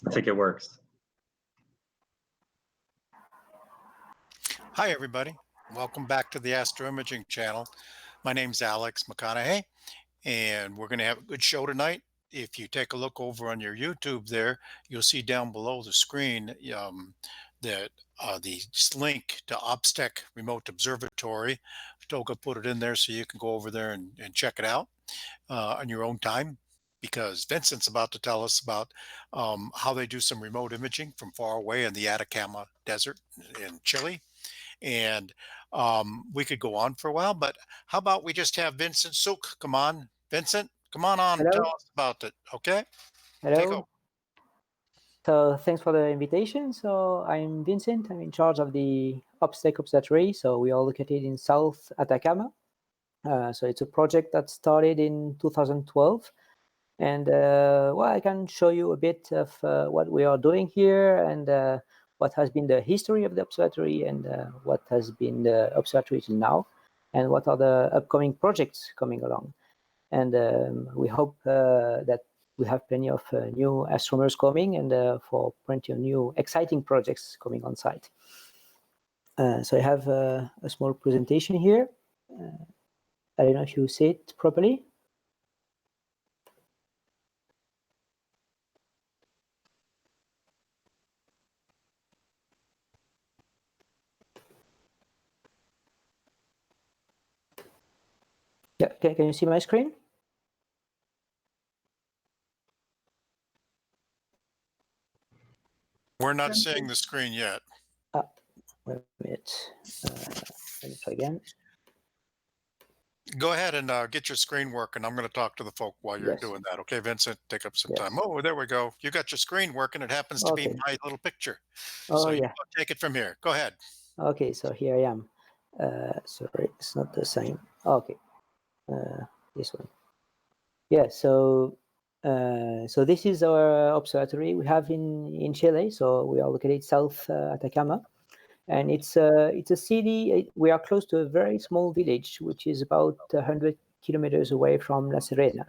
I think it works. Hi, everybody. Welcome back to the Astroimaging channel. My name's Alex McConaughey, and we're going to have a good show tonight. If you take a look over on your YouTube there, you'll see down below the screen that the link to Obstech Remote Observatory. Toga put it in there so you can go over there and check it out on your own time, because Vincent's about to tell us about how they do some remote imaging from far away in the Atacama Desert in Chile. And we could go on for a while, but how about we just have Vincent Sook come on. Vincent, come on, Hello. tell us about it, okay? Take over. Hello. So thanks for the invitation. So I'm Vincent. I'm in charge of the Obstech Observatory. So we are located in South Atacama. So it's a project that started in 2012. And well, I can show you a bit of what we are doing here and what has been the history of the observatory and what has been the observatory till now, and what are the upcoming projects coming along. And we hope that we have plenty of new astronomers coming and for plenty of new exciting projects coming on site. So I have a small presentation here. I don't know if you see it properly. Yeah, can you see my screen? We're not seeing the screen yet. Wait a minute. Let me try again. Go ahead and get your screen working. I'm going to talk to the folk while you're doing that. Okay, Vincent, take up some time. Oh, there we go. You got your screen working. It happens to be my little picture. So you take it from here. Go ahead. Okay, so here I am. Sorry, it's not the same. Okay, this one. Yeah, so this is our observatory we have in Chile. So we are located South Atacama, and it's a city. We are close to a very small village, which is about 100 kilometers away from La Serena.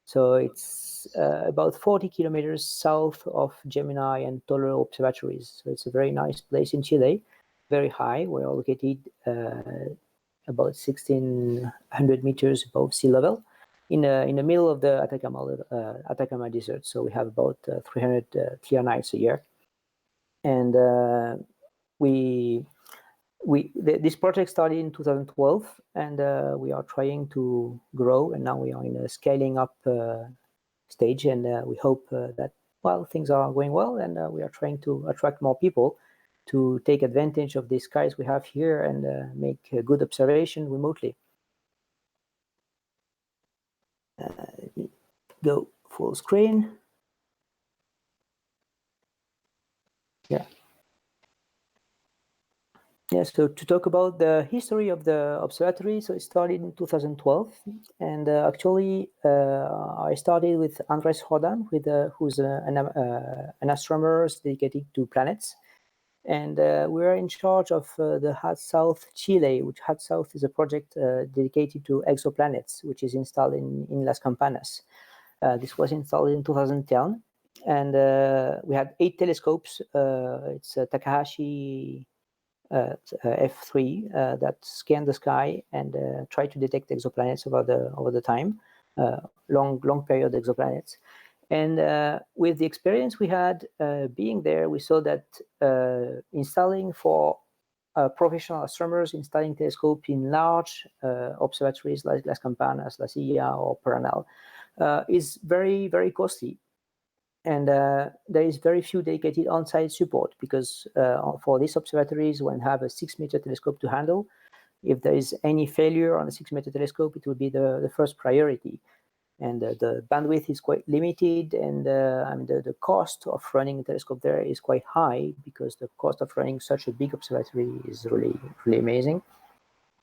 So it's about 40 kilometers south of Gemini and Tololo observatories. So it's a very nice place in Chile, very high. We're located about 1,600 meters above sea level in the middle of the Atacama Desert. So we have about 300 clear nights a year. And this project started in 2012, and we are trying to grow, and now we are in a scaling up stage, and we hope that, well, things are going well, and we are trying to attract more people to take advantage of the skies we have here and make a good observation remotely. Let me go full screen. Yeah. Yeah, so to talk about the history of the observatory, so it started in 2012, and actually I started with Andres Rodan, who's an astronomer dedicated to planets, and we are in charge of the HAT South Chile, which HAT South is a project dedicated to exoplanets, which is installed in Las Campanas. This was installed in 2010, and we had 8 telescopes. It's Takahashi F3 that scan the sky and try to detect exoplanets over the time, long period exoplanets. And with the experience we had being there, we saw that installing for professional astronomers, installing telescopes in large observatories like Las Campanas, La Silla, or Paranal is very, very costly. And there is very few dedicated on-site support, because for these observatories, when have a 6-meter telescope to handle, if there is any failure on a 6-meter telescope, it will be the first priority. And the bandwidth is quite limited, and I mean, the cost of running a telescope there is quite high, because the cost of running such a big observatory is really, really amazing.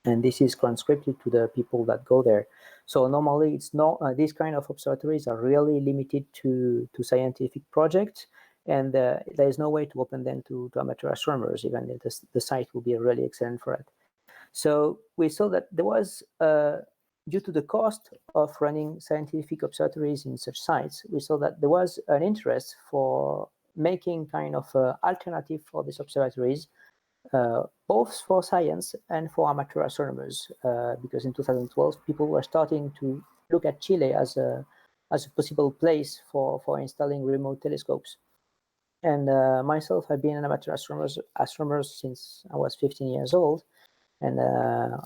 And this is conscripted to the people that go there. So normally it's not, these kind of observatories are really limited to scientific projects, and there is no way to open them to amateur astronomers, even if the site will be really excellent for it. So we saw that there was, due to the cost of running scientific observatories in such sites, we saw that there was an interest for making kind of alternative for these observatories, both for science and for amateur astronomers, because in 2012 people were starting to look at Chile as a possible place for installing remote telescopes. And myself, I've been an amateur astronomer since I was 15 years old. And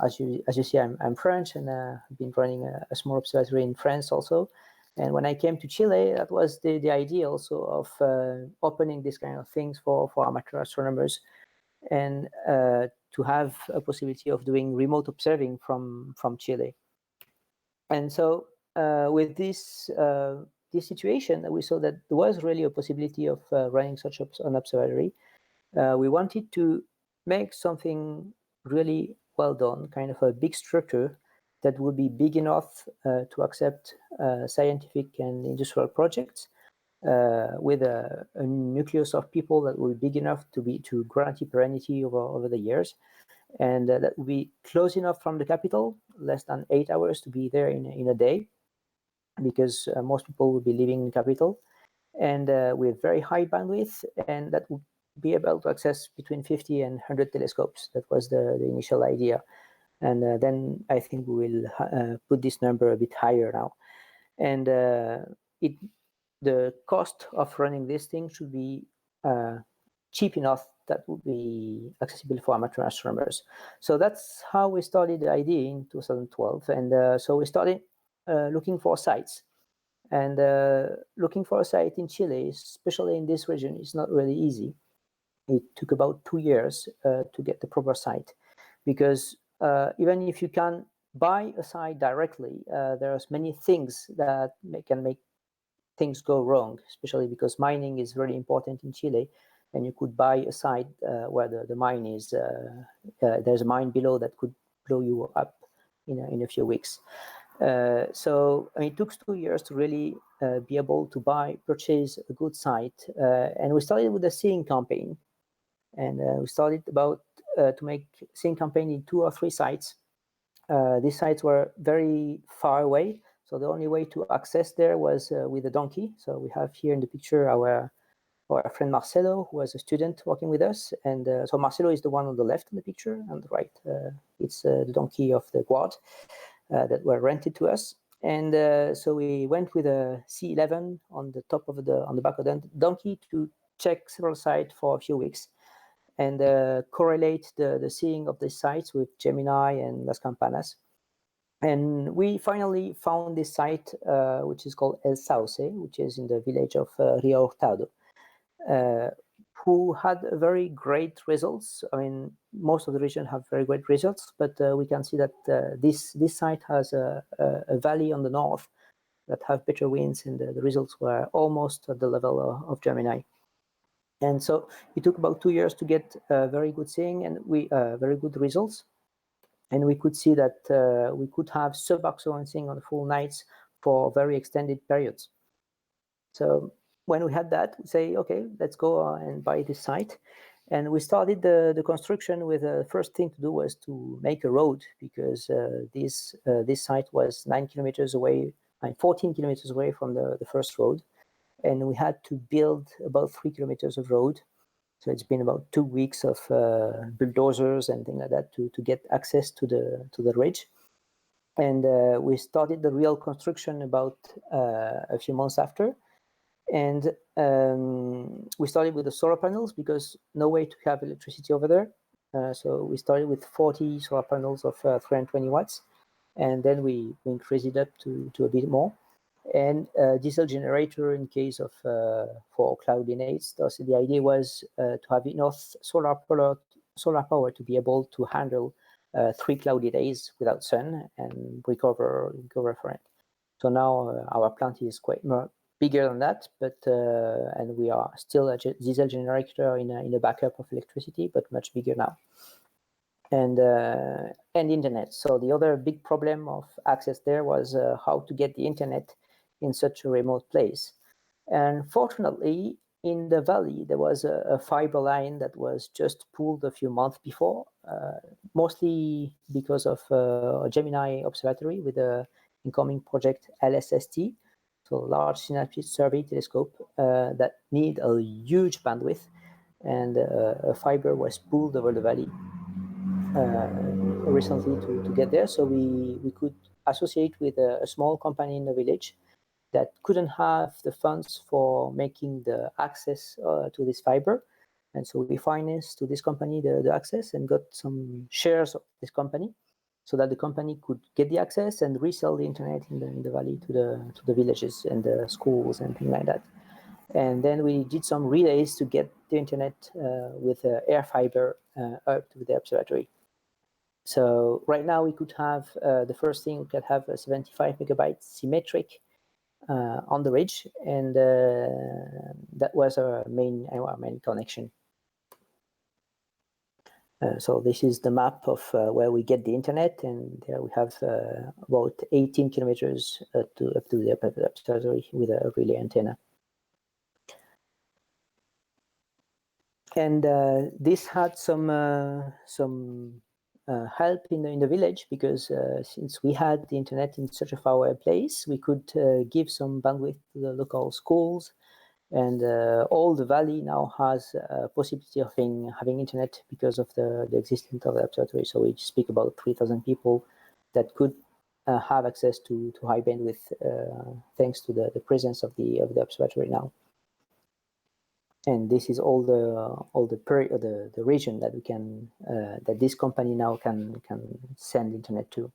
as you see, I'm French, and I've been running a small observatory in France also. And when I came to Chile, that was the idea also of opening this kind of things for amateur astronomers, and to have a possibility of doing remote observing from Chile. And so with this situation, we saw that there was really a possibility of running such an observatory. We wanted to make something really well done, kind of a big structure that would be big enough to accept scientific and industrial projects, with a nucleus of people that will be big enough to guarantee perennity over the years, and that will be close enough from the capital, less than 8 hours to be there in a day, because most people will be living in the capital, and with very high bandwidth, and that would be able to access between 50 and 100 telescopes. That was the initial idea. And then I think we will put this number a bit higher now. And the cost of running this thing should be cheap enough that would be accessible for amateur astronomers. So that's how we started the idea in 2012. And so we started looking for sites. And looking for a site in Chile, especially in this region, is not really easy. It took about 2 years to get the proper site, because even if you can buy a site directly, there's many things that can make things go wrong, especially because mining is very important in Chile, and you could buy a site where the mine is, there's a mine below that could blow you up in a few weeks. So it took 2 years to really be able to purchase a good site, and we started with a seeing campaign, and we started to make seeing campaign in 2 or 3 sites. These sites were very far away, so the only way to access there was with a donkey. So we have here in the picture our friend Marcelo, who was a student working with us, and so Marcelo is the one on the left in the picture, and the right it's the donkey of the guard that were rented to us. And so we went with a C11 on the back of the donkey to check several sites for a few weeks, and correlate the seeing of the sites with Gemini and Las Campanas. And we finally found this site, which is called El Sauce, which is in the village of Rio Hurtado, who had very great results. I mean, most of the region have very great results, but we can see that this site has a valley on the north that have better winds, and the results were almost at the level of Gemini. And so it took about 2 years to get very good seeing, and very good results. And we could see that we could have sub-observant seeing on full nights for very extended periods. So when we had that, we say, okay, let's go and buy this site. And we started the construction with the first thing to do was to make a road, because this site was 9 kilometers away, 14 kilometers away from the first road. And we had to build about 3 kilometers of road. So it's been about 2 weeks of bulldozers and things like that to get access to the ridge. And we started the real construction about a few months after. And we started with the solar panels, because no way to have electricity over there. So we started with 40 solar panels of 320 watts. And then we increased it up to a bit more. And diesel generator in case of for cloudy nights. So the idea was to have enough solar power to be able to handle 3 cloudy days without sun and recover from it. So now our plant is quite more bigger than that, but and we are still a diesel generator in a backup of electricity, but much bigger now. And internet. So the other big problem of access there was how to get the internet in such a remote place. And fortunately, in the valley, there was a fiber line that was just pulled a few months before, mostly because of a Gemini observatory with the incoming project LSST. so large synapse survey telescope that need a huge bandwidth, and a fiber was pulled over the valley recently to get there. So we could associate with a small company in the village that couldn't have the funds for making the access to this fiber. And so we financed to this company the access and got some shares of this company so that the company could get the access and resell the internet in the valley to the villages and the schools and things like that. And then we did some relays to get the internet with air fiber up to the observatory. So right now we could have the first thing, we could have a 75 megabytes symmetric on the ridge, and that was our main connection. So this is the map of where we get the internet, and there we have about 18 kilometers up to the observatory with a relay antenna. And this had some help in the village, because since we had the internet in such a far away place, we could give some bandwidth to the local schools, and all the valley now has a possibility of having internet because of the existence of the observatory. So we speak about 3,000 people that could have access to high bandwidth thanks to the presence of the observatory now. And this is all the region that we can that this company now can send internet to.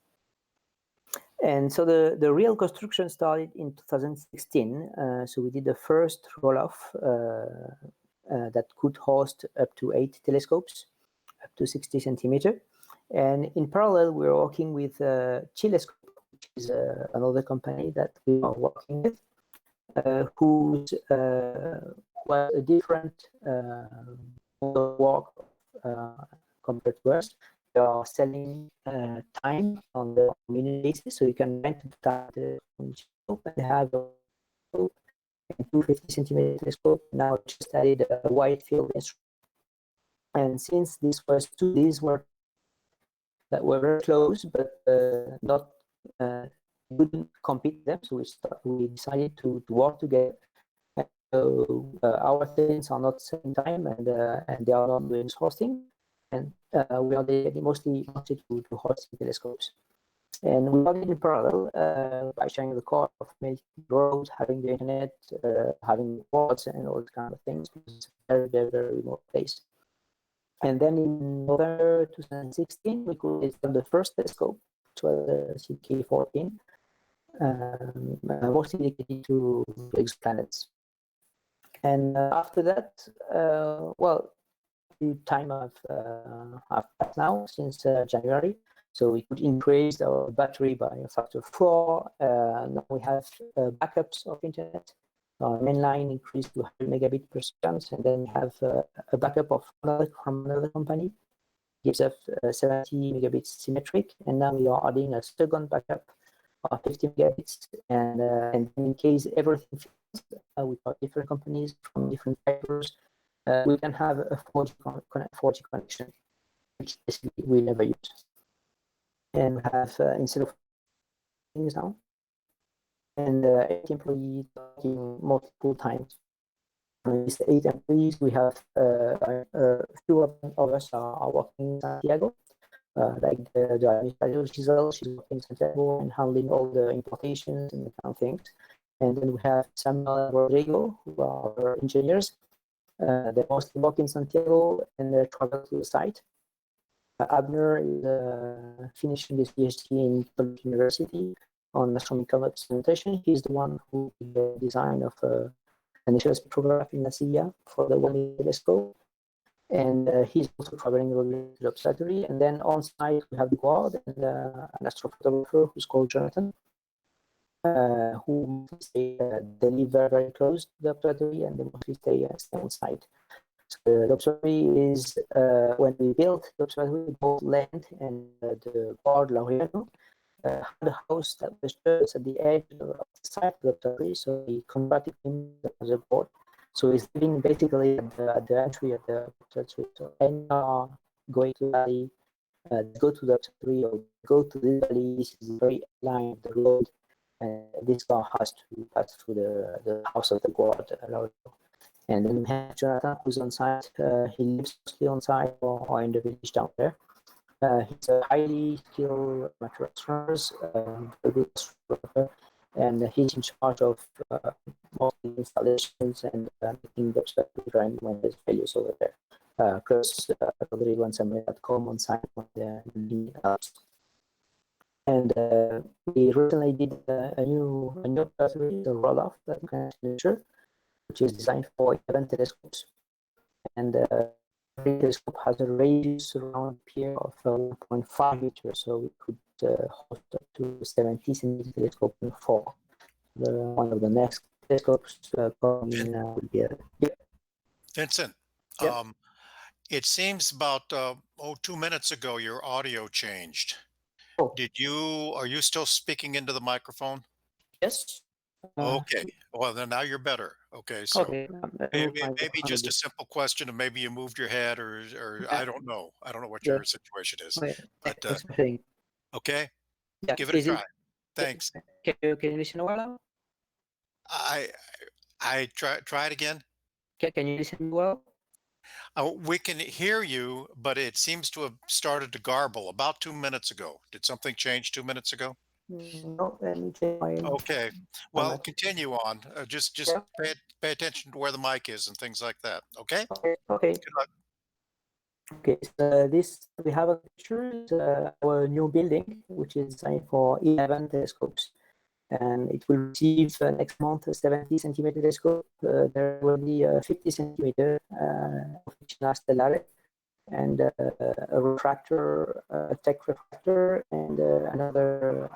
And so the real construction started in 2016. So we did the first roll-off that could host up to 8 telescopes, up to 60 centimeter. And in parallel, we're working with Chilescope, which is another company that we are working with, whose was a different work compared to us. They are selling time on the minute basis, so you can rent the time telescope, and they have a 250 centimeter telescope. Now just added a wide field instrument. And since these were that were very close, but not wouldn't compete with them, so we decided to work together. So our things are not same time, and they are not doing hosting, and we are mostly to hosting telescopes. And we are in parallel by sharing the cost of making roads, having the internet, having boards, and all these kind of things, because it's a very, very, very remote place. And then in November 2016, we could install the first telescope, which was the CK14, mostly dedicated to exoplanets. And after that, well, the time have passed now since January, so we could increase our battery by a factor of 4. Now we have backups of internet. Our main line increased to 100 megabit per second, and then we have a backup from another company, gives us 70 megabits symmetric, and now we are adding a second backup of 50 megabits, and in case everything fails, with our different companies from different fibers, we can have a 4G connection, which basically we never use. And we have, instead of things now, and 8 employees working multiple times. With these 8 employees, we have a few of us are working in Santiago, like the administrator Giselle, she's working in Santiago and handling all the importations and that kind of things. And then we have Samuel and Rodrigo, who are our engineers. They mostly work in Santiago and they travel to the site. Abner is finishing his PhD in Catholic University on astronomical representation. He's the one who did the design of an initial spectrograph in La Silla for the 1 meter telescope. And he's also traveling to the observatory. And then on site, we have the guard and an astrophotographer who's called Jonathan, who they live very, very close to the observatory, and they mostly stay on site. So the observatory is, when we built the observatory, both land and the guard Laureano had a house that was just at the edge of the site of the observatory, so we converted him as a board. So he's living basically at the entry of the observatory. So any going to the valley, go to the observatory or go to the valley, this is very line of the road. and this car has to pass through the house of the god. And then we have Jonathan, who's on site. He lives mostly on site or in the village down there. He's a highly skilled amateur astronomer, and he's in charge of mostly installations and making the observatory run when there's failures over there. Plus, Rodrigo.com on site on the apps. And we recently did a new observatory, the Roloff, that you can measure, which is designed for 11 telescopes. And every telescope has a radius around here of 1.5 meters, so we could host up to 70 centimeter telescope in 4. One of the next telescopes coming will be Vincent, yeah. it seems about 2 minutes ago your audio changed. Oh, Are you still speaking into the microphone? yes. Okay. Well, then now you're better. Okay. So Okay. Move maybe, my maybe microphone a just a bit. simple question, and maybe you moved your head, or Yeah. I don't know. I don't know what Yeah. your situation is, Okay. but Thanks for saying. okay, Yeah. give it a Is try. it? Thanks. Can you listen well now? I I try it again. Can you listen well? We can hear you, but it seems to have started to garble about 2 minutes ago. Did something change 2 minutes ago? No. Let me check Okay. my Well, microphone. continue on. Just Yeah. pay attention to where the mic is and things like that. Okay. Okay. Okay. Good luck. Okay, so this we have a picture is our new building, which is designed for 11 telescopes, and it will receive next month a 70 centimeter telescope. There will be a 50 centimeter of stellare, and a refractor, a tech refractor, and another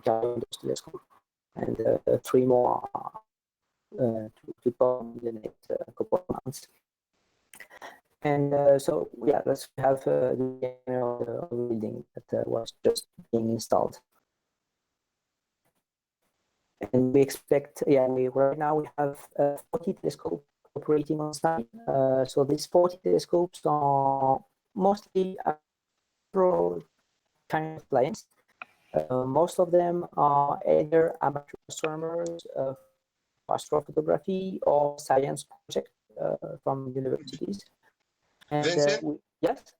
giant telescope, and three more to come in the next couple of months. And so, yeah, let's have the building that was just being installed. And we expect, yeah, right now we have 40 telescopes operating on site. So these 40 telescopes are mostly pro kind of clients. Most of them are either amateur astronomers, astrophotography, or science project from universities. And Vincent, yes.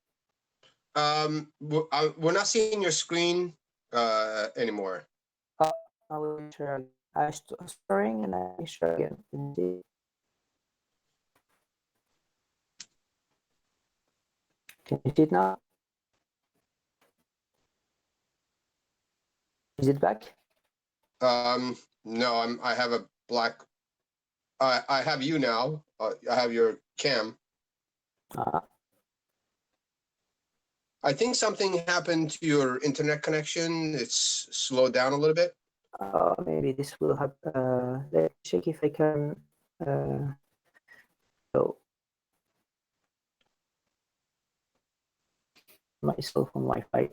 we're not seeing your screen anymore. I will share. I'm sharing and I share again. Can you see it now? Is it back? No, I have a black. I have you now. I have your cam. I think something happened to your internet connection. It's slowed down a little bit. Maybe this will have. Let's check if I can. Go myself on Wi-Fi.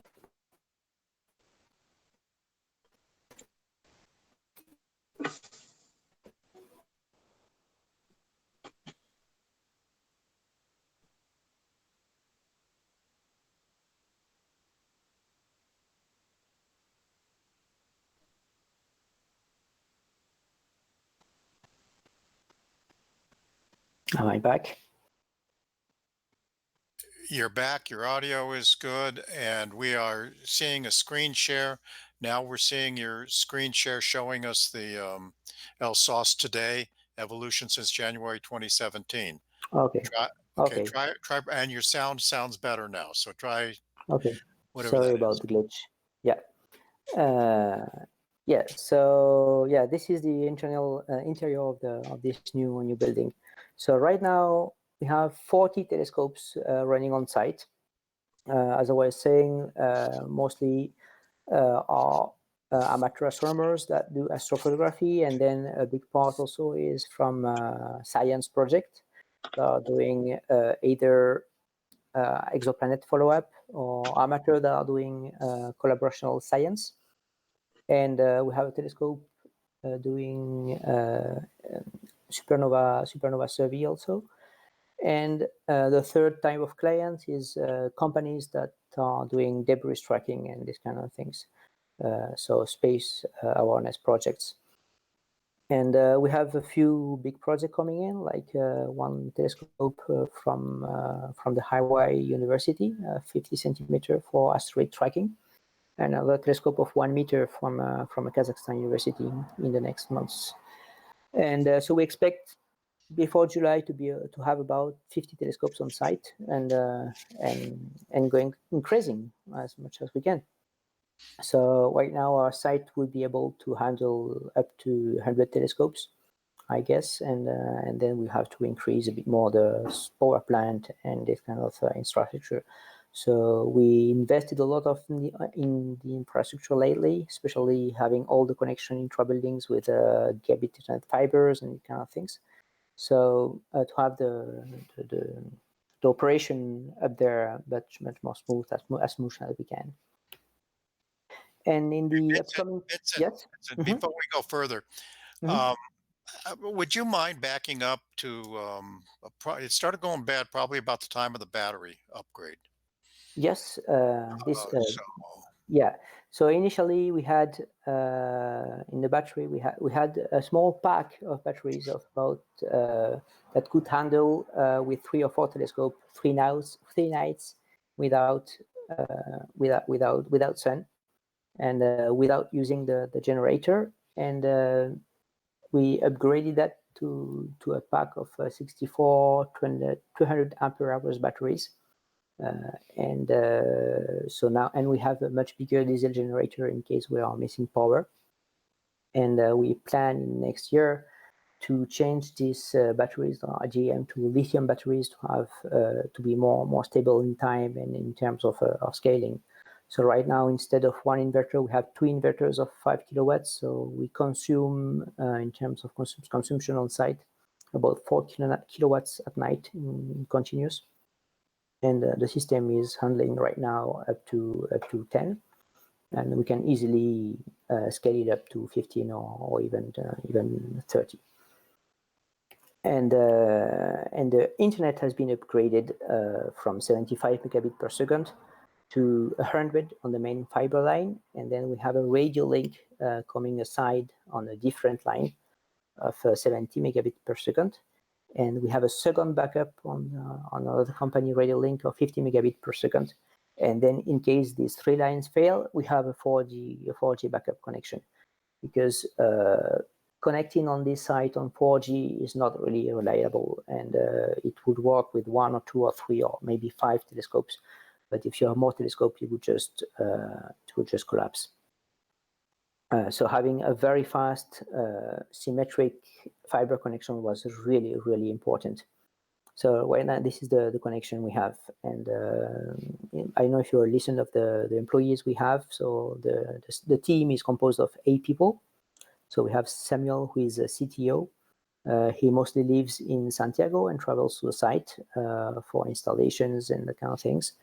Am I back? You're back. Your audio is good, and we are seeing a screen share. Now we're seeing your screen share showing us the El Sauce today evolution since January 2017. Okay. Try. Okay. Okay. Try, and your sound sounds better now. So try Okay. whatever that Sorry is. about the glitch. Yeah. Yeah. So yeah, this is the internal interior of this new building. So right now we have 40 telescopes running on site. As I was saying, mostly are amateur astronomers that do astrophotography, and then a big part also is from science project that are doing either exoplanet follow-up or amateur that are doing collaborational science. And we have a telescope doing supernova survey also. And the third type of clients is companies that are doing debris tracking and these kind of things. so space awareness projects. And we have a few big projects coming in, like one telescope from the Hawaii University, 50 centimeter for asteroid tracking, and another telescope of 1 meter from a Kazakhstan university in the next months. And so we expect before July to have about 50 telescopes on site and going increasing as much as we can. So right now our site will be able to handle up to 100 telescopes, I guess, and then we have to increase a bit more the power plant and this kind of infrastructure. So we invested a lot in the infrastructure lately, especially having all the connection intra-buildings with gigabit Ethernet fibers and kind of things. So to have the operation up there much more smooth, as smooth as we can. And in the upcoming, yes. Before we go further, would you mind backing up to it started going bad probably about the time of the battery upgrade? Yes, yeah. So initially we had in the battery we had a small pack of batteries of about that could handle with 3 or 4 telescopes 3 nights without sun and without using the generator, and we upgraded that to a pack of 64 200 ampere hours batteries. So now, and we have a much bigger diesel generator in case we are missing power. And we plan next year to change these batteries, GM, to lithium batteries to have to be more stable in time and in terms of scaling. So right now, instead of 1 inverter, we have 2 inverters of 5 kilowatts. So we consume, in terms of consumption on site, about 4 kilowatts at night in continuous. And the system is handling right now up to 10, and we can easily scale it up to 15 or even 30. And the internet has been upgraded from 75 megabit per second to 100 on the main fiber line, and then we have a radio link coming aside on a different line of 70 megabit per second. And we have a second backup on another company radio link of 50 megabit per second. And then in case these 3 lines fail, we have a 4G backup connection, because connecting on this site on 4G is not really reliable, and it would work with 1 or 2 or 3 or maybe 5 telescopes. But if you have more telescopes, it would just collapse. So having a very fast symmetric fiber connection was really, really important. So right now, this is the connection we have. And I don't know if you're a listener of the employees we have. So the team is composed of 8 people. So we have Samuel, who is a CTO. He mostly lives in Santiago and travels to the site for installations and that kind of things.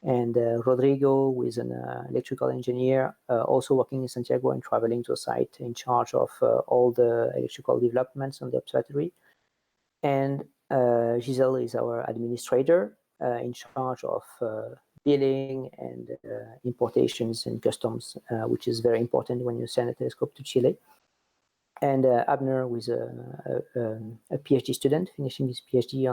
And Rodrigo, who is an electrical engineer, also working in Santiago and traveling to a site, in charge of all the electrical developments on the observatory. And Giselle is our administrator, in charge of billing and importations and customs, which is very important when you send a telescope to Chile. And Abner, who is a PhD student, finishing his PhD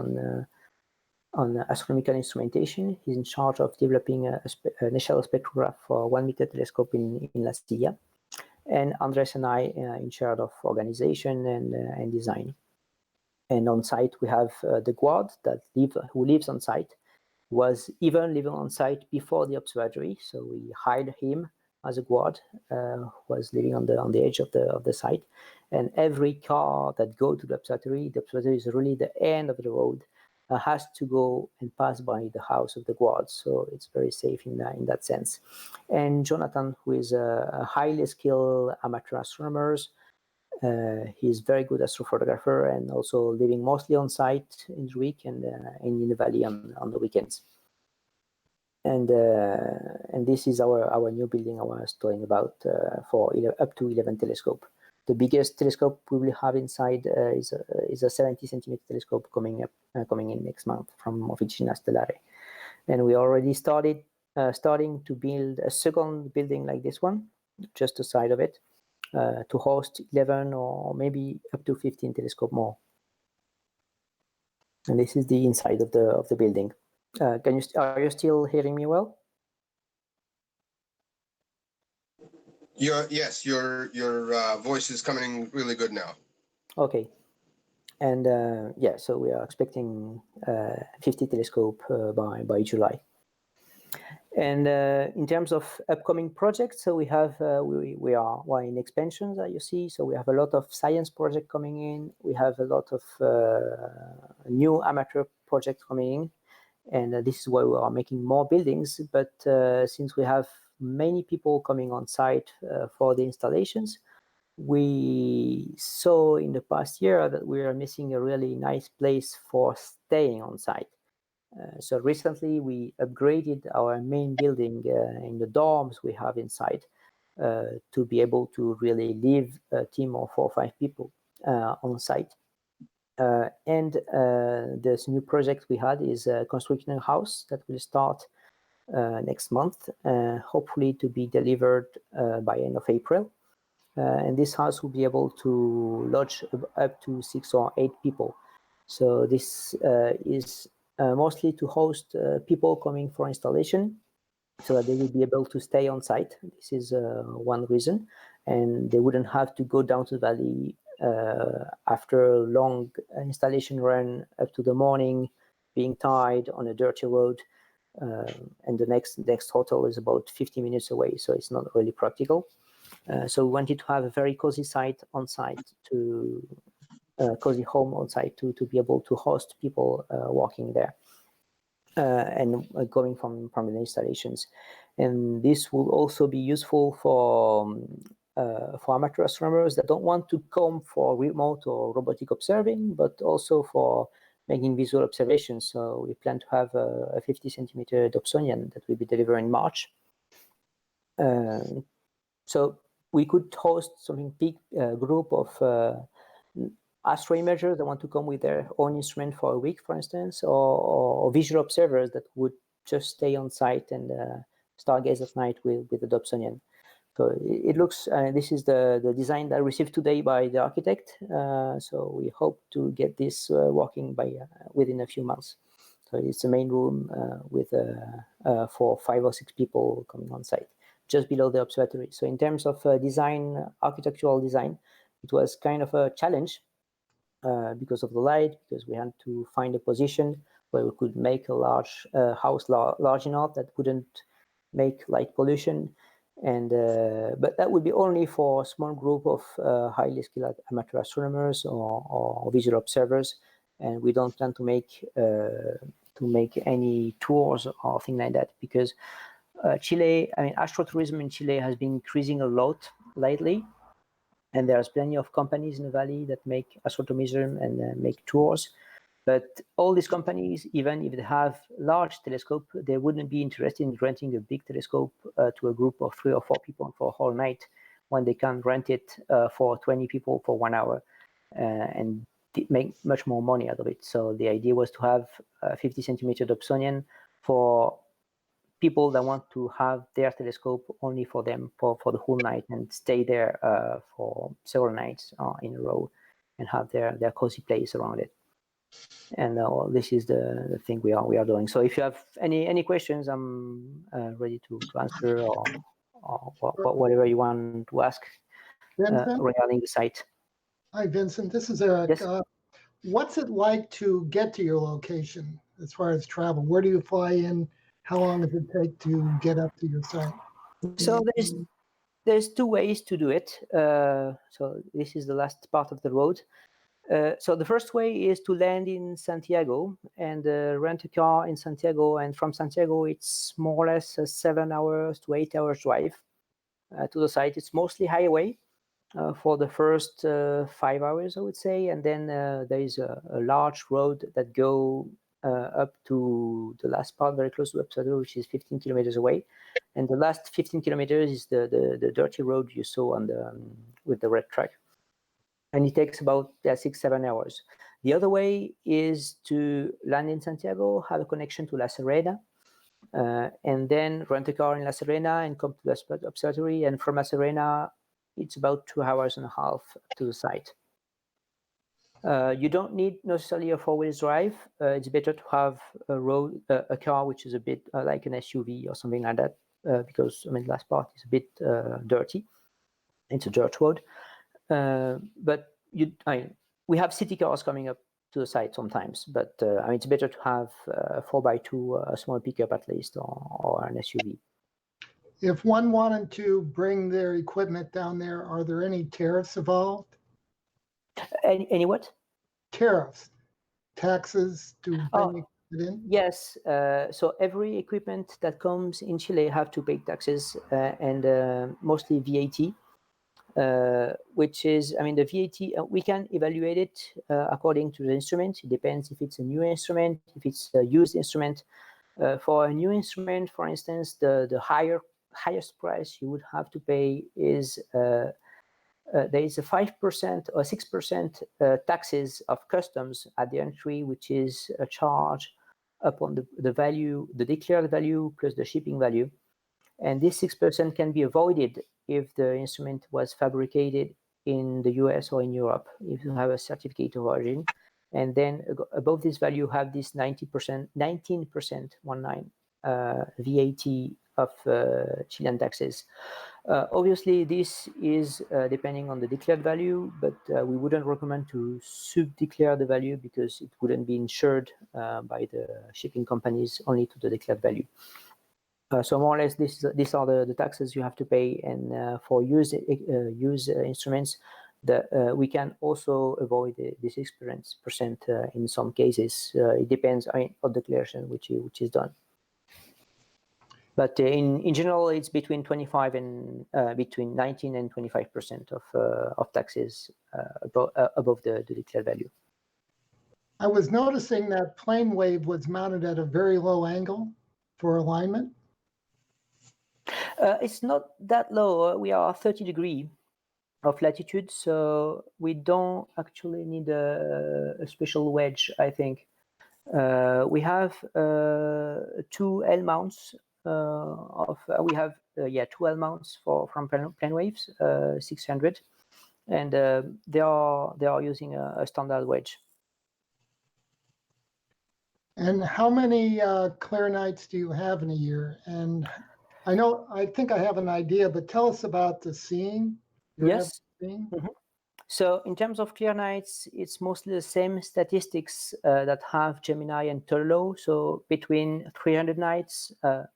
on astronomical instrumentation. He's in charge of developing an initial spectrograph for 1 meter telescope in La Silla. And Andres and I in charge of organization and design. And on site, we have the guard who lives on site, was even living on site before the observatory. So we hired him as a guard, was living on the edge of the site. And every car that goes to the observatory is really the end of the road, has to go and pass by the house of the guard. So it's very safe in that sense. And Jonathan, who is a highly skilled amateur astronomer, he's very good astrophotographer and also living mostly on site in the week and in the valley on the weekends. And this is our new building I was talking about for up to 11 telescope. The biggest telescope we will have inside is a 70 centimeter telescope coming in next month from Officina Stellare, and we already starting to build a second building like this one, just the side of it, to host 11 or maybe up to 15 telescope more. And this is the inside of the building. Are you still hearing me well? Yes, your voice is coming really good now. Okay. And yeah, so we are expecting 50 telescope by July. And in terms of upcoming projects, so we have we're in expansions, as you see. So we have a lot of science project coming in. We have a lot of new amateur projects coming in, and this is why we are making more buildings. But since we have many people coming on site for the installations, we saw in the past year that we are missing a really nice place for staying on site. So recently we upgraded our main building in the dorms we have inside to be able to really leave a team of 4 or 5 people on site. And this new project we had is constructing a house that will start next month, hopefully to be delivered by end of April. And this house will be able to lodge up to 6 or 8 people. So this is mostly to host people coming for installation, so that they will be able to stay on site. This is one reason, and they wouldn't have to go down to the valley after a long installation run up to the morning, being tired on a dirty road. And the next hotel is about 50 minutes away, so it's not really practical. So we wanted to have a very cozy site on site to cozy home on site to be able to host people walking there and going from the installations. And this will also be useful for amateur astronomers that don't want to come for remote or robotic observing, but also for making visual observations. So we plan to have a 50 centimeter Dobsonian that will be delivered in March. So we could host something big group of astro imagers that want to come with their own instrument for a week, for instance, or visual observers that would just stay on site and stargaze at night with the Dobsonian. So it looks, this is the design that I received today by the architect. So we hope to get this working by within a few months. So it's a main room with for 5 or 6 people coming on site, just below the observatory. So in terms of design, architectural design, it was kind of a challenge because of the light, because we had to find a position where we could make a large house large enough that wouldn't make light pollution. And but that would be only for a small group of highly skilled amateur astronomers or visual observers, and we don't plan to make any tours or thing like that, because Chile, I mean, astrotourism in Chile has been increasing a lot lately, and there's plenty of companies in the valley that make astrophotometry and make tours. But all these companies, even if they have large telescope, they wouldn't be interested in renting a big telescope to a group of 3 or 4 people for a whole night, when they can rent it for 20 people for 1 hour and make much more money out of it. So the idea was to have a 50 centimeter Dobsonian for people that want to have their telescope only for them for the whole night and stay there for several nights in a row and have their cozy place around it. And this is the thing we are doing. So if you have any questions, I'm ready to answer or whatever you want to ask regarding the site. Hi, Vincent. This is Eric. Yes. What's it like to get to your location as far as travel? Where do you fly in? How long does it take to get up to your site? So there's 2 ways to do it. So this is the last part of the road. So the first way is to land in Santiago and rent a car in Santiago. And from Santiago, it's more or less a 7 hours to 8 hours drive to the site. It's mostly highway for the first 5 hours, I would say. And then there is a large road that go up to the last part, very close to Observatory, which is 15 kilometers away. And the last 15 kilometers is the dirty road you saw on the with the red track. And it takes about 6-7 hours. The other way is to land in Santiago, have a connection to La Serena, and then rent a car in La Serena and come to the observatory. And from La Serena, it's about 2.5 hours to the site. You don't need necessarily a four-wheel drive. It's better to have a car which is a bit like an SUV or something like that, because I mean, the last part is a bit dirty. It's a dirt road, but we have city cars coming up to the site sometimes. But I mean, it's better to have a 4x2, a small pickup at least, or an SUV. If one wanted to bring their equipment down there, are there any tariffs involved? Any what? Tariffs, taxes to bring it in? Yes. So every equipment that comes in Chile have to pay taxes and mostly VAT. Which is, I mean, the VAT, we can evaluate it according to the instrument. It depends if it's a new instrument, if it's a used instrument. For a new instrument, for instance, the highest price you would have to pay is there is a 5% or 6% taxes of customs at the entry, which is a charge upon the value, the declared value plus the shipping value. And this 6% can be avoided if the instrument was fabricated in the US or in Europe, if you have a certificate of origin. And then above this value, have this 19% VAT of Chilean taxes. Obviously, this is depending on the declared value, but we wouldn't recommend to sub-declare the value because it wouldn't be insured by the shipping companies only to the declared value. So more or less, these are the taxes you have to pay, and for used instruments, we can also avoid the 6% in some cases. It depends on declaration which is done. But in general, it's between 25 and between 19 and 25% of taxes above the declared value. I was noticing that plane wave was mounted at a very low angle for alignment. It's not that low. We are 30 degrees of latitude, so we don't actually need a special wedge, I think. We have 2 L mounts we have 2 L mounts from plane waves, 600, and they are using a standard wedge. And how many clear nights do you have in a year? And I think I have an idea, but tell us about the seeing. Yes. So in terms of clear nights, it's mostly the same statistics that have Gemini and Turlo. So between 300 nights,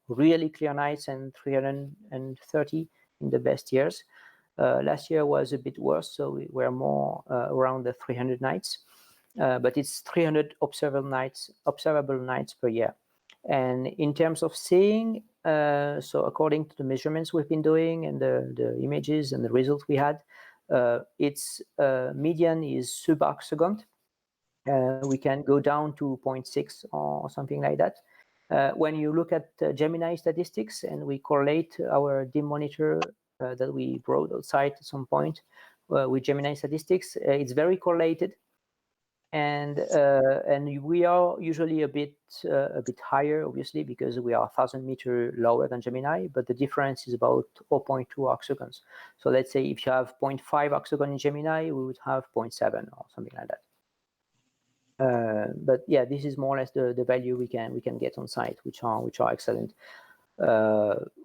really clear nights, and 330 in the best years. Last year was a bit worse, so we were more around the 300 nights. But it's 300 observable nights per year. And in terms of seeing, so according to the measurements we've been doing and the images and the results we had, its median is sub-arcsecond. We can go down to 0.6 or something like that. When you look at Gemini statistics and we correlate our dim monitor that we brought outside at some point with Gemini statistics, it's very correlated. And we are usually a bit higher, obviously, because we are 1,000 meters lower than Gemini, but the difference is about 0.2 arcseconds. So let's say if you have 0.5 arcsecond in Gemini, we would have 0.7 or something like that. But yeah, this is more or less the value we can get on site, which are excellent.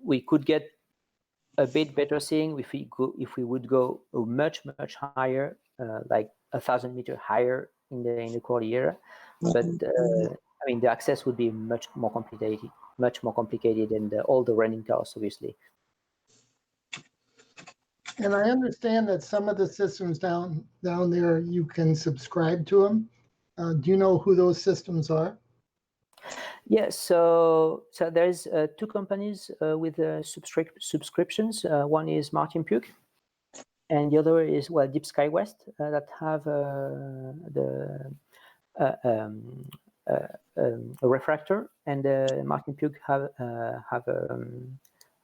We could get a bit better seeing if we would go much higher, like 1,000 meters higher in the Cordillera, but I mean the access would be much more complicated, and all the running costs, obviously. And I understand that some of the systems down there you can subscribe to them. Do you know who those systems are? Yes, so there's 2 companies with subscriptions. One is Martin Puke, and the other is Deep Sky West that have a refractor, and Martin Puke have a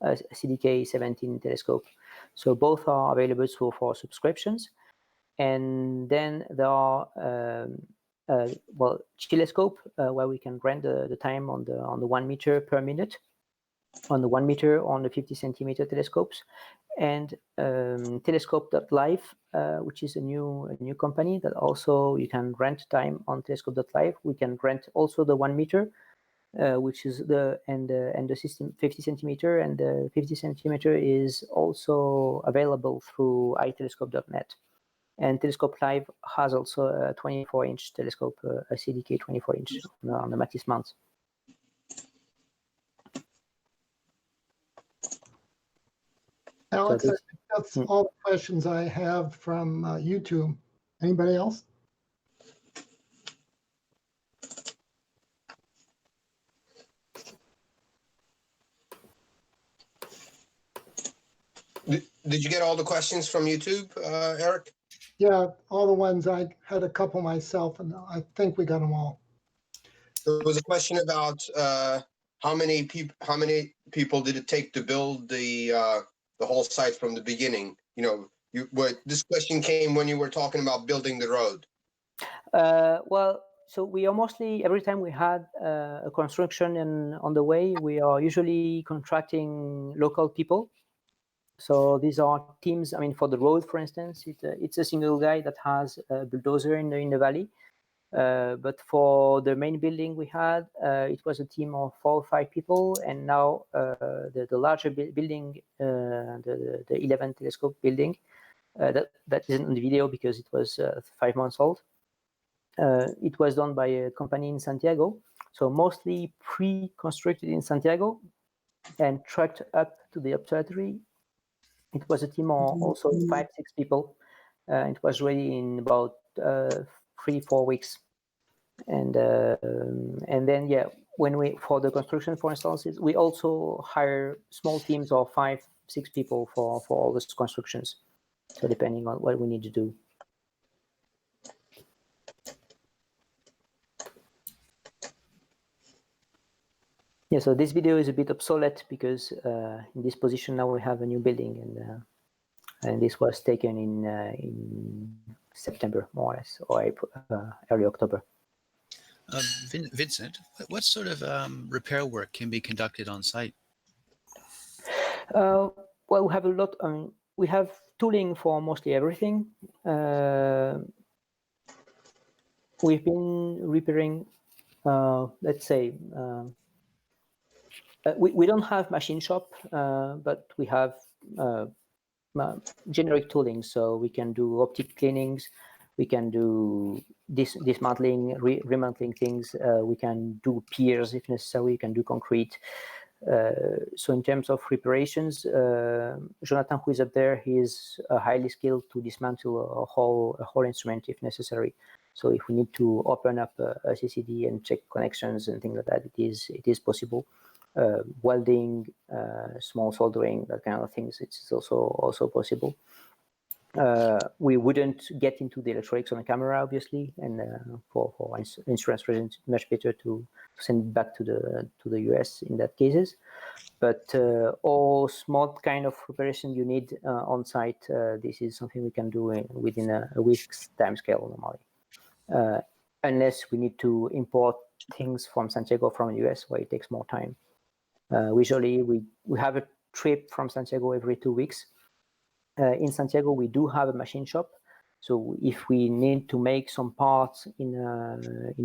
CDK 17 telescope. So both are available for subscriptions. And then there are well, telescope where we can rent the time on the 1 meter per minute, on the 1 meter on the 50 centimeter telescopes, and telescope.live, which is a new company that also you can rent time on telescope.live. We can rent also the 1 meter, which is the system 50 centimeter, and the 50 centimeter is also available through itelescope.net. And Telescope Live has also a 24-inch telescope, a CDK 24-inch on the Matisse mount. Alex, So I think that's all the questions I have from YouTube. Anybody else? Did you get all the questions from YouTube, Eric? Yeah, all the ones. I had a couple myself, and I think we got them all. There was a question about how many people did it take to build the whole site from the beginning? You know, this question came when you were talking about building the road. Well, so we are mostly, every time we had a construction on the way, we are usually contracting local people. So these are teams. I mean, for the road, for instance, it's a single guy that has a bulldozer in the valley. But for the main building we had, it was a team of 4 or 5 people, and now the larger building, the 11 telescope building, that isn't on the video because it was 5 months old. It was done by a company in Santiago, so mostly pre-constructed in Santiago and trucked up to the observatory. It was a team of also 5-6 people. It was ready in about 3-4 weeks. And then, yeah, when for the construction, for instance, we also hire small teams of 5-6 people for all these constructions. So depending on what we need to do. Yeah, so this video is a bit obsolete because in this position now we have a new building, and this was taken in September, more or less, or April, early October. Vincent, what sort of repair work can be conducted on site? Well, we have a lot. We have tooling for mostly everything. We've been repairing, let's say, we don't have machine shop, but we have generic tooling, so we can do optic cleanings, we can do dismantling, remontling things, we can do piers if necessary, we can do concrete. So in terms of reparations, Jonathan, who is up there, he is highly skilled to dismantle a whole instrument if necessary. So if we need to open up a CCD and check connections and things like that, it is possible. Welding, small soldering, that kind of things, it's also possible. We wouldn't get into the electronics on the camera, obviously, and for insurance reasons, much better to send it back to the US in that cases. But all small kind of preparation you need on site, this is something we can do within a week's time scale normally, unless we need to import things from Santiago from the US, where it takes more time. Usually we have a trip from Santiago every 2 weeks. In Santiago, we do have a machine shop. So if we need to make some parts in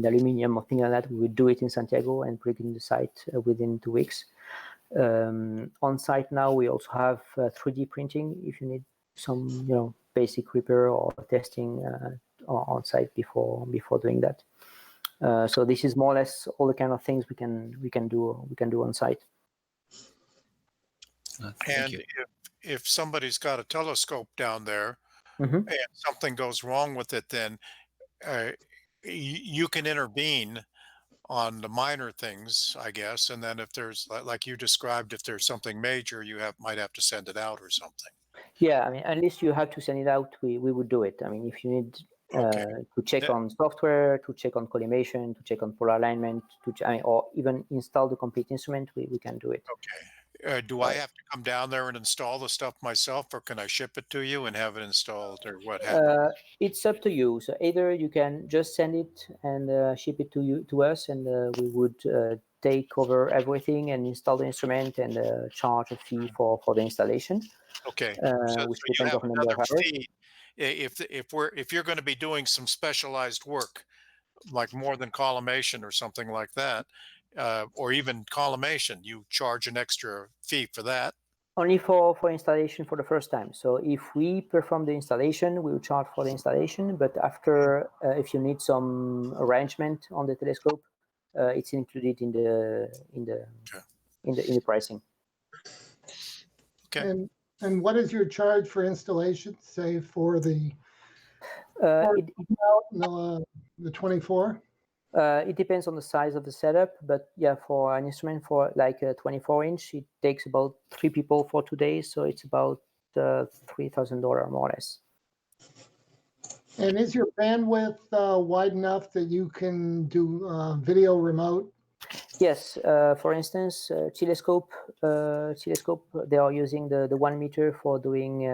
aluminum or things like that, we would do it in Santiago and bring it in the site within 2 weeks. On site now, we also have 3D printing if you need some, basic repair or testing on site before doing that. So this is more or less all the kind of things we can do on site. Thank And you. if somebody's got a telescope down there Mm-hmm. and something goes wrong with it, then you can intervene on the minor things, I guess. And then if there's, like you described, if there's something major, you might have to send it out or something. Yeah, I mean, at least you have to send it out. We would do it. I mean, if you need Okay. to check on software, to check on collimation, to check on polar alignment, or even install the complete instrument, we can do it. Okay. Do I have to come down there and install the stuff myself, or can I ship it to you and have it installed, or what happens? It's up to you. So either you can just send it and ship it to us, and we would take over everything and install the instrument and charge a fee for the installation, Okay, which so you depends have on the number of another hours. fee if you're going to be doing some specialized work, like more than collimation or something like that, or even collimation, you charge an extra fee for that. Only for installation for the first time. So if we perform the installation, we will charge for the installation. But after, if you need some arrangement on the telescope, it's included in the pricing. Okay. And what is your charge for installation, say for the the 24? It depends on the size of the setup, but yeah, for an instrument for like a 24-inch, it takes about 3 people for 2 days, so it's about $3,000 more or less. And is your bandwidth wide enough that you can do video remote? Yes, for instance, telescope, they are using the 1 meter for doing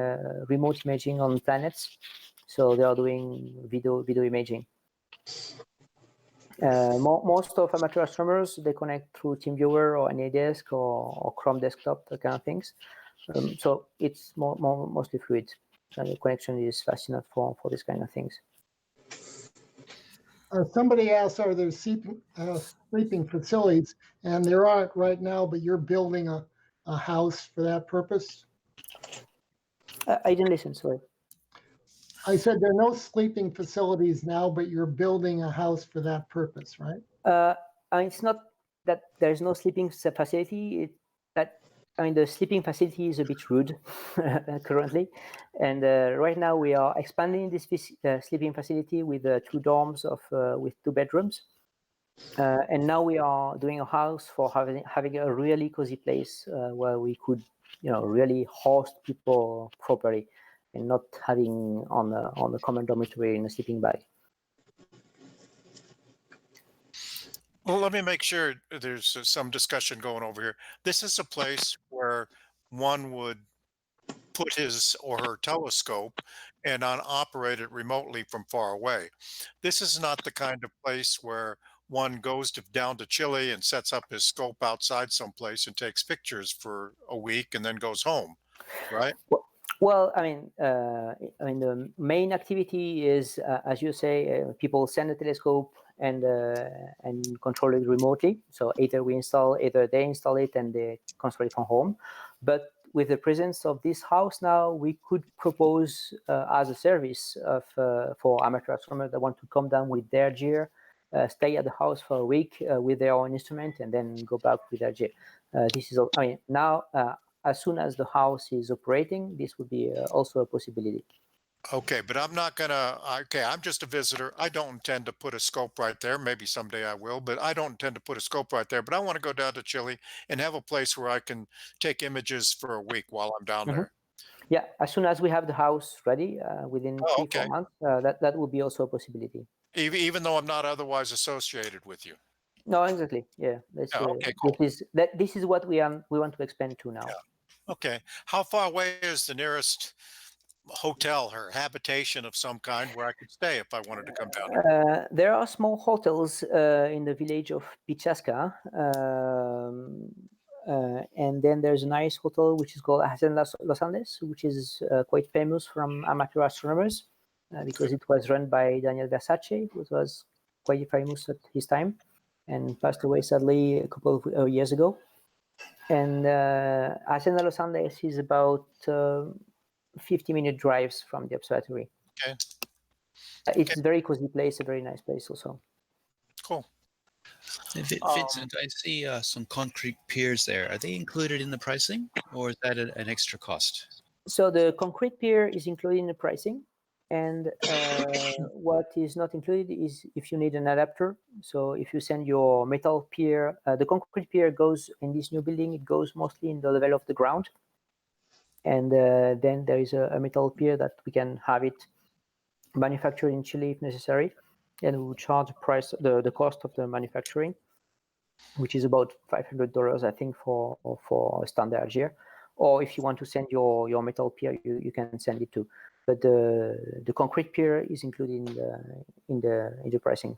remote imaging on planets, so they are doing video imaging. Most of amateur astronomers, they connect through TeamViewer or AnyDesk or Chrome desktop, that kind of things. So it's mostly fluid. The connection is fast enough for this kind of things. Somebody asked, are there sleeping facilities? And there aren't right now, but you're building a house for that purpose? I didn't listen, sorry. I said there are no sleeping facilities now, but you're building a house for that purpose, right? It's not that there's no sleeping facility. The sleeping facility is a bit rude currently, and right now we are expanding this sleeping facility with 2 dorms with 2 bedrooms, and now we are doing a house for having a really cozy place where we could, really host people properly, and not having on the common dormitory in a sleeping bag. Well, let me make sure there's some discussion going over here. This is a place where one would put his or her telescope and operate it remotely from far away. This is not the kind of place where one goes down to Chile and sets up his scope outside someplace and takes pictures for a week and then goes home, right? Well, the main activity is, as you say, people send a telescope and control it remotely. So either they install it and they control it from home. But with the presence of this house now, we could propose as a service for amateur astronomers that want to come down with their gear, stay at the house for a week with their own instrument, and then go back with their gear. This is, now. As soon as the house is operating, this would be also a possibility. Okay, but I'm not gonna, okay, I'm just a visitor. I don't intend to put a scope right there. Maybe someday I will, but I don't intend to put a scope right there. But I want to go down to Chile and have a place where I can take images for a week while I'm down there. Yeah, as soon as we have the house ready, within Oh, 3-4 okay. months, that would be also a possibility. Even though I'm not otherwise associated with you. No, exactly. Yeah, Okay, cool. This is what we want to expand to now. Yeah. Okay. How far away is the nearest hotel or habitation of some kind where I could stay if I wanted to come down here? There are small hotels in the village of Pichasca, and then there's a nice hotel which is called Hacienda Los Andes, which is quite famous from amateur astronomers because it was run by Daniel Versace, who was quite famous at his time and passed away sadly a couple of years ago. And Hacienda Los Andes is about 50-minute drives from the observatory. Okay. It's a very cozy place, a very nice place also. Cool. Vincent, I see some concrete piers there. Are they included in the pricing, or is that an extra cost? So the concrete pier is included in the pricing, and what is not included is if you need an adapter. So if you send your metal pier, the concrete pier goes in this new building, it goes mostly in the level of the ground. And then there is a metal pier that we can have it manufactured in Chile if necessary, and we will charge the cost of the manufacturing. which is about $500, I think, for a standard gear. Or if you want to send your metal pier, you can send it too. But the concrete pier is included in the pricing.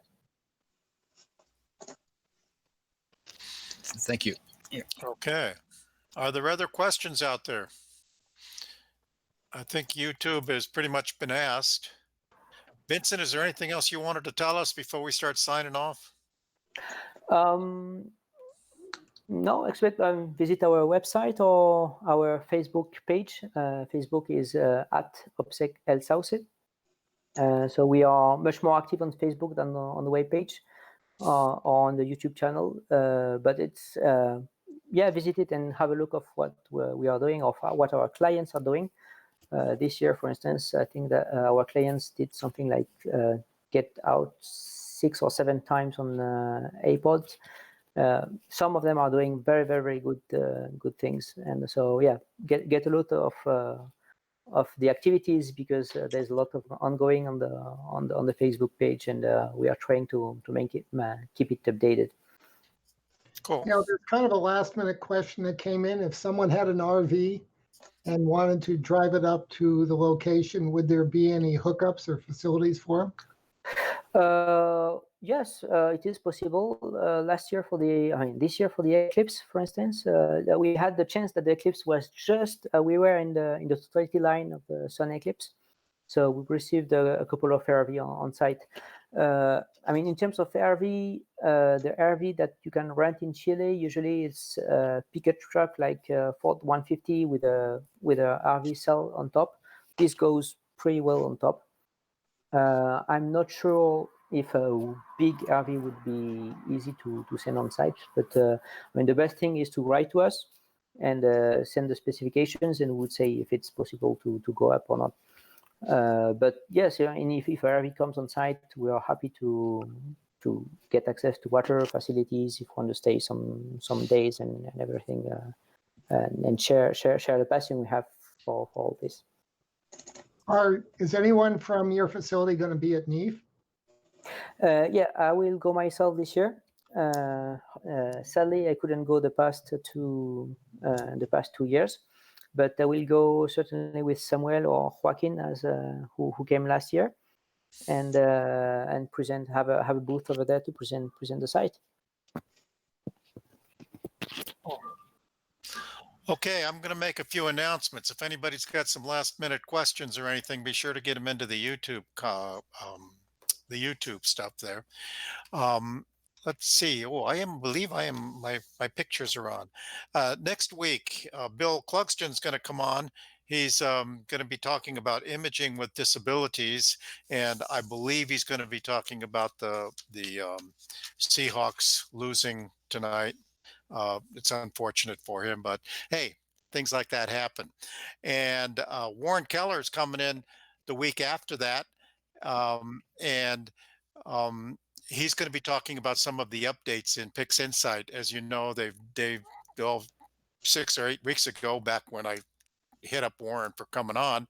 Thank you. Okay. Are there other questions out there? I think YouTube has pretty much been asked. Vincent, is there anything else you wanted to tell us before we start signing off? No, except visit our website or our Facebook page. Facebook is at Obstech El Sauce. So we are much more active on Facebook than on the web page or on the YouTube channel. But it's visit it and have a look of what we are doing, or what our clients are doing. This year, for instance, I think that our clients did something like get out 6 or 7 times on AirPods. Some of them are doing very, very, very good things, and so get a lot of the activities, because there's a lot of ongoing on the Facebook page, and we are trying to make it keep it updated. Cool. There's kind of a last minute question that came in. If someone had an RV and wanted to drive it up to the location, would there be any hookups or facilities for them? Yes, it is possible. This year for the eclipse, for instance, that we had the chance that the eclipse was just we were in the totality line of the sun eclipse, so we received a couple of RV on site. In terms of RV, the RV that you can rent in Chile usually is a pickup truck like Ford 150 with a RV cell on top. This goes pretty well on top. I'm not sure if a big RV would be easy to send on site, but the best thing is to write to us and send the specifications, and we would say if it's possible to go up or not. But yes, and if a RV comes on site, we are happy to get access to water facilities if we want to stay some days and everything, and share the passion we have for all this. Is anyone from your facility going to be at NEAF? I will go myself this year. Sadly, I couldn't go the past 2 years, but I will go certainly with Samuel or Joaquin, as who came last year, and have a booth over there to present the site. Okay, I'm going to make a few announcements. If anybody's got some last minute questions or anything, be sure to get them into the YouTube stuff there. Let's see. Oh, my pictures are on. Next week, Bill Clugston's going to come on. He's going to be talking about imaging with disabilities, and I believe he's going to be talking about the Seahawks losing tonight. It's unfortunate for him, but hey, things like that happen. And Warren Keller's coming in the week after that, and he's going to be talking about some of the updates in Pix Insight. As you know, they've 6 or 8 weeks ago, back when I hit up Warren for coming on,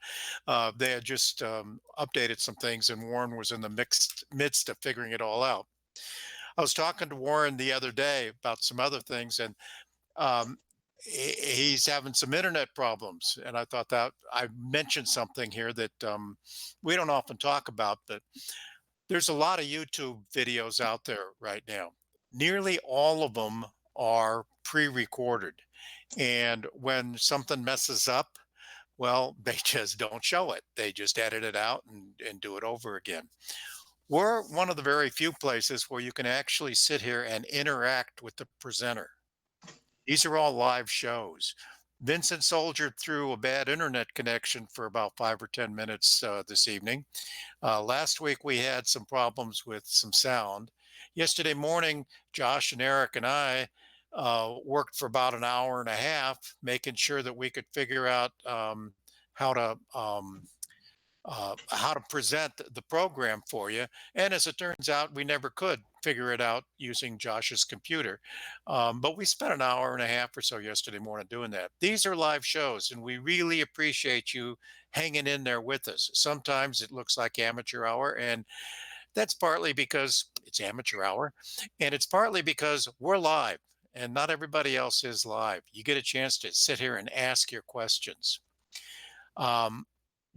they had just updated some things, and Warren was in the midst of figuring it all out. I was talking to Warren the other day about some other things, and he's having some internet problems. And I thought that I mentioned something here that we don't often talk about, but there's a lot of YouTube videos out there right now. Nearly all of them are pre-recorded. And when something messes up, well, they just don't show it. They just edit it out and do it over again. We're one of the very few places where you can actually sit here and interact with the presenter. These are all live shows. Vincent soldiered through a bad internet connection for about 5 or 10 minutes this evening. Last week, we had some problems with some sound. Yesterday morning, Josh and Eric and I worked for about an hour and a half, making sure that we could figure out how to present the program for you. And as it turns out, we never could figure it out using Josh's computer. But we spent an hour and a half or so yesterday morning doing that. These are live shows, and we really appreciate you hanging in there with us. Sometimes it looks like amateur hour, and That's partly because it's amateur hour, and it's partly because we're live and not everybody else is live. You get a chance to sit here and ask your questions.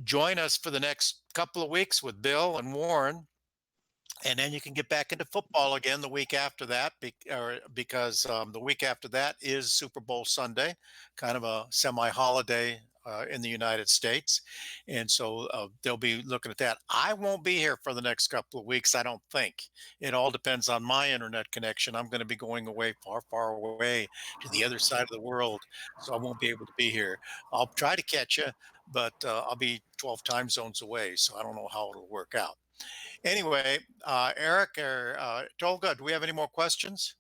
Join us for the next couple of weeks with Bill and Warren, and then you can get back into football again the week after that, because the week after that is Super Bowl Sunday, kind of a semi-holiday in the United States, and so they'll be looking at that. I won't be here for the next couple of weeks, I don't think. It all depends on my internet connection. I'm going to be going away far, far away to the other side of the world, so I won't be able to be here. I'll try to catch you, but I'll be 12 time zones away, so I don't know how it'll work out. Anyway, Eric or Tolga, do we have any more questions?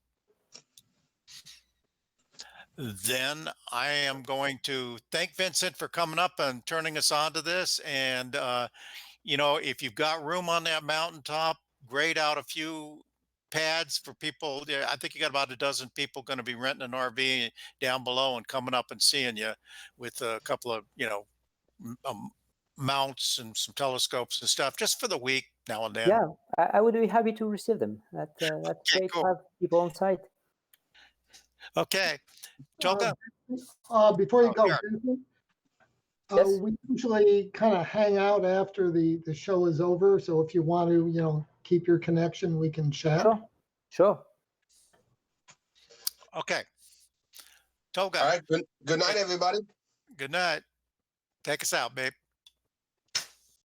Then I am going to thank Vincent for coming up and turning us on to this. And, you know, if you've got room on that mountaintop, grade out a few pads for people. Yeah, I think you got about a dozen people going to be renting an RV down below and coming up and seeing you with a couple of, you know, mounts and some telescopes and stuff just for the week now and then. Yeah, I would be happy to receive them. That's Okay, great cool. to have people on site. Okay. Tolga? Before you Oh, go, yeah. Vincent, Yes. we usually kind of hang out after the show is over. So if you want to, you know, keep your connection, we can chat. Sure. Sure. Okay. Tolga. All right. Good night, everybody. Good night. Take us out, babe.